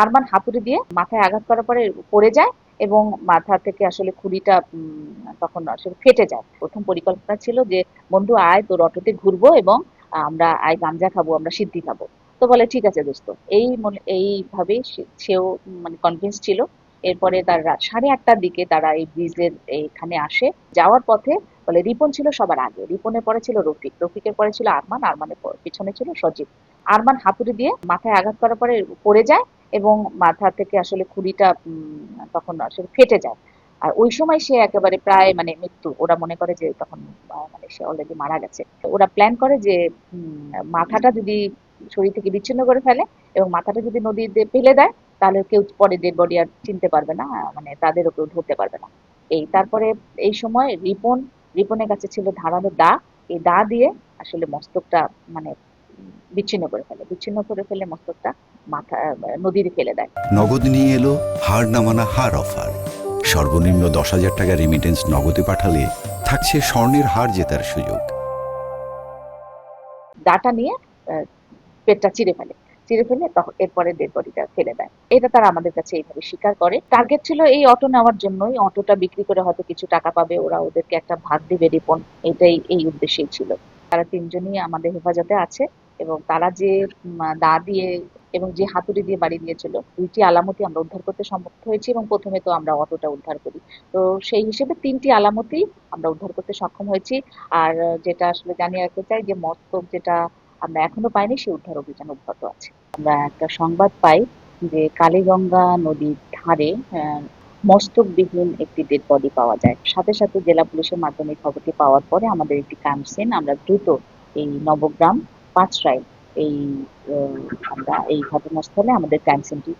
আরমান হাতুড়ি দিয়ে মাথায় আঘাত করার পরে পড়ে যায় এবং মাথা থেকে আসলে খুলিটা তখন আসলে ফেটে যায়। প্রথম পরিকল্পনা ছিল যে বন্ধু আয় তোর অটোতে ঘুরবো এবং আমরা আয় গাঞ্জা খাবো, আমরা সিদ্ধি খাবো। তো বলে ঠিক আছে দোস্ত। এইভাবেই সেও মানে কনভিন্স ছিল। এরপরে তার রাত 8:30টার দিকে তারা এই ব্রিজের এইখানে আসে। যাওয়ার পথে বলে রিপন ছিল সবার আগে, রিপনের পরে ছিল রফিক, রফিকের পরে ছিল আরমান, আরমানের পিছনে ছিল সজীব। আরমান হাতুড়ি দিয়ে মাথায় আঘাত করার পরে পড়ে যায় এবং মাথা থেকে আসলে খুলিটা তখন আসলে ফেটে যায়। আর ওই সময় সে একেবারে প্রায় মানে মৃত্যু, ওরা মনে করে যে তখন মানে সে অলরেডি মারা গেছে। ওরা প্ল্যান করে যে মাথাটা যদি শরীর থেকে বিচ্ছিন্ন করে ফেলে এবং মাথাটা যদি নদীতে ফেলে দেয়, তাহলে কেউ পরে ডেড বডি আর চিনতে পারবে না, মানে তাদেরও কেউ ধরতে পারবে না। তারপরে এই সময় রিপনের কাছে ছিল ধারালো দা। এই দা দিয়ে আসলে মস্তকটা মানে বিচ্ছিন্ন করে ফেলে মস্তকটা মাথা নদীতে ফেলে দেয়। নগদ নিয়ে এলো হার না মানা হার অফার। সর্বনিম্ন 10,000 টাকা রেমিটেন্স নগদে পাঠালে থাকছে স্বর্ণের হার জেতার সুযোগ। দাটা নিয়ে পেটটা চিড়ে ফেলে তখন এরপরে ডেড বডিটা ফেলে দেয়। এটা তারা আমাদের কাছে এইভাবে স্বীকার করে। টার্গেট ছিল এই অটো নেওয়ার জন্যই, অটোটা বিক্রি করে হয়তো কিছু টাকা পাবে, ওরা ওদেরকে একটা ভাগ দিবে রিপন, এটাই এই উদ্দেশ্যেই ছিল। তারা তিনজনই আমাদের হেফাজতে আছে এবং তারা যে দা দিয়ে এবং যে হাতুড়ি দিয়ে বাড়ি দিয়েছিল, দুইটি আলামতি আমরা উদ্ধার করতে সমর্থ হয়েছি এবং প্রথমে তো আমরা অটোটা উদ্ধার করি। তো সেই হিসেবে তিনটি আলামতি আমরা উদ্ধার করতে সক্ষম হয়েছি। আর যেটা আসলে জানিয়ে রাখতে চাই যে মস্তক যেটা আমরা এখনো পাইনি, সে উদ্ধার অভিযান অব্যাহত আছে। আমরা একটা সংবাদ পাই যে কালীগঙ্গা নদীর ধারে মস্তকবিহীন একটি ডেড বডি পাওয়া যায়। সাথে সাথে জেলা পুলিশের মাধ্যমে খবরটি পাওয়ার পরে আমাদের একটি ক্রাইম সিন আমরা দ্রুত এই নবগ্রাম পাঁচরায় এই আমরা এই ঘটনাস্থলে আমাদের ক্রাইম সিনটি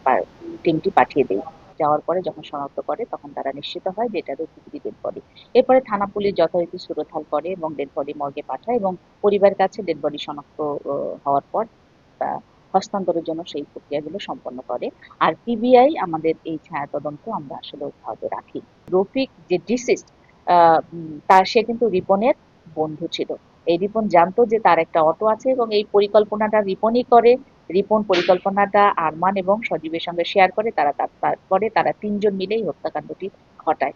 টিমটি পাঠিয়ে দিই। যাওয়ার পরে যখন শনাক্ত করে তখন তারা নিশ্চিত হয় যে এটা রফিকুরই ডেড বডি। এরপরে থানা পুলিশ যথারীতি সুরতহাল করে এবং ডেড বডি মর্গে পাঠায় এবং পরিবারের কাছে ডেড বডি শনাক্ত হওয়ার পর তা হস্তান্তরের জন্য সেই প্রক্রিয়াগুলো সম্পন্ন করে। আর পিবিআই আমাদের এই ছায়া তদন্ত আমরা আসলে অব্যাহত রাখি। রফিক যে ডিসিস্ট তার সে কিন্তু রিপনের বন্ধু ছিল। এই রিপন জানতো যে তার একটা অটো আছে এবং এই পরিকল্পনাটা রিপনই করে। রিপন পরিকল্পনাটা আরমান এবং সজীবের সঙ্গে শেয়ার করে। তারপরে তারা তিনজন মিলেই হত্যাকাণ্ডটি ঘটায়।